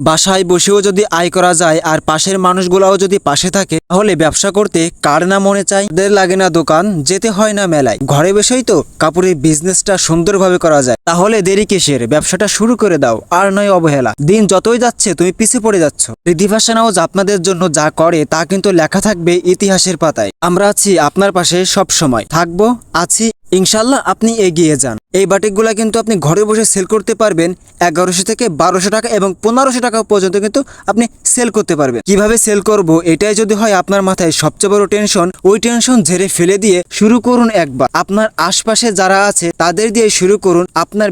বাসায় বসেও যদি আয় করা যায় আর পাশের মানুষগুলাও যদি পাশে থাকে, তাহলে ব্যবসা করতে কার না মনে চায়। ওদের লাগে না দোকান, যেতে হয় না মেলায়, ঘরে বসেই তো কাপড়ের বিজনেসটা সুন্দরভাবে করা যায়। তাহলে দেরি কিসের, ব্যবসাটা শুরু করে দাও, আর নয় অবহেলা। দিন যতই যাচ্ছে তুমি পিছিয়ে পড়ে যাচ্ছ। রিদ্ধি ফ্যাশন হাউস আপনাদের জন্য যা করে তা কিন্তু লেখা থাকবে ইতিহাসের পাতায়। আমরা আছি আপনার পাশে, সব সময় থাকবো, আছি ইনশাল্লাহ। আপনি এগিয়ে যান। এই বাটিকগুলা কিন্তু আপনি ঘরে বসে সেল করতে পারবেন 1100 থেকে 1200 টাকা এবং 1500 টাকা পর্যন্ত কিন্তু আপনি সেল করতে পারবেন। কিভাবে সেল করব এটাই যদি হয় আপনার মাথায় সবচেয়ে বড় টেনশন, ওই টেনশন ঝেড়ে ফেলে দিয়ে শুরু করুন একবার। আপনার আশপাশে যারা আছে তাদের দিয়ে শুরু করুন আপনার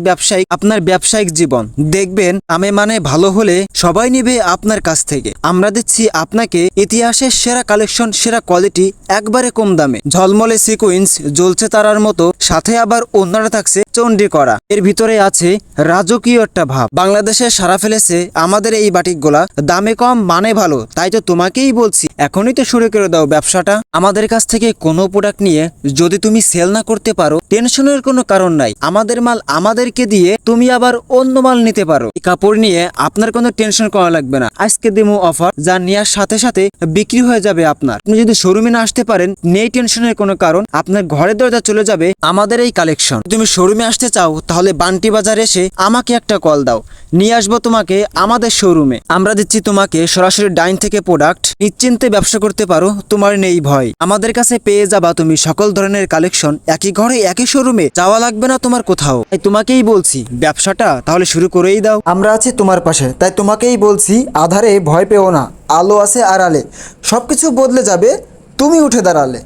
ব্যবসায়িক জীবন। দেখবেন আমি মানে ভালো হলে সবাই নিবে আপনার কাছ থেকে। আমরা দিচ্ছি আপনাকে ইতিহাসের সেরা কালেকশন, সেরা কোয়ালিটি, একবারে কম দামে। ঝলমলে সিকোয়েন্স, জ্বলছে তারার মতো, সাথে আবার অন্যরা থাকছে চন্ডি করা। এর ভিতরে আছে রাজকীয় একটা ভাব। বাংলাদেশে সারা ফেলেছে আমাদের এই বাটিকগুলা। দামে কম, মানে ভালো, তাই তো তোমাকেই বলছি এখনই তো শুরু করে দাও ব্যবসাটা। আমাদের কাছ থেকে কোনো প্রোডাক্ট নিয়ে যদি তুমি সেল না করতে পারো, টেনশনের কোনো কারণ নাই। আমাদের মাল আমাদেরকে দিয়ে তুমি আবার অন্য মাল নিতে পারো। এই কাপড় নিয়ে আপনার কোনো টেনশন করা লাগবে না। আজকে দেবো অফার, যা নেওয়ার সাথে সাথে বিক্রি হয়ে যাবে আপনার। আপনি যদি শোরুমে না আসতে পারেন, নেই টেনশনের কোনো কারণ, আপনার ঘরের দরজা চলে যাবে আমাদের এই কালেকশন। তুমি শোরুমে আসতে চাও তাহলে বান্টি বাজার এসে আমাকে একটা কল দাও, নিয়ে আসবো তোমাকে আমাদের শোরুমে। আমরা দিচ্ছি তোমাকে সরাসরি ডাইন থেকে প্রোডাক্ট, নিশ্চিন্তে ব্যবসা করতে পারো, তোমার নেই ভয়। আমাদের কাছে পেয়ে যাবা তুমি সকল ধরনের কালেকশন, একই ঘরে একই শোরুমে, যাওয়া লাগবে না তোমার কোথাও। তাই তোমাকেই বলছি ব্যবসাটা তাহলে শুরু করেই দাও। আমরা আছি তোমার পাশে, তাই তোমাকেই বলছি আধারে ভয় পেও না, আলো আছে আড়ালে, সব কিছু বদলে যাবে তুমি উঠে দাঁড়ালে।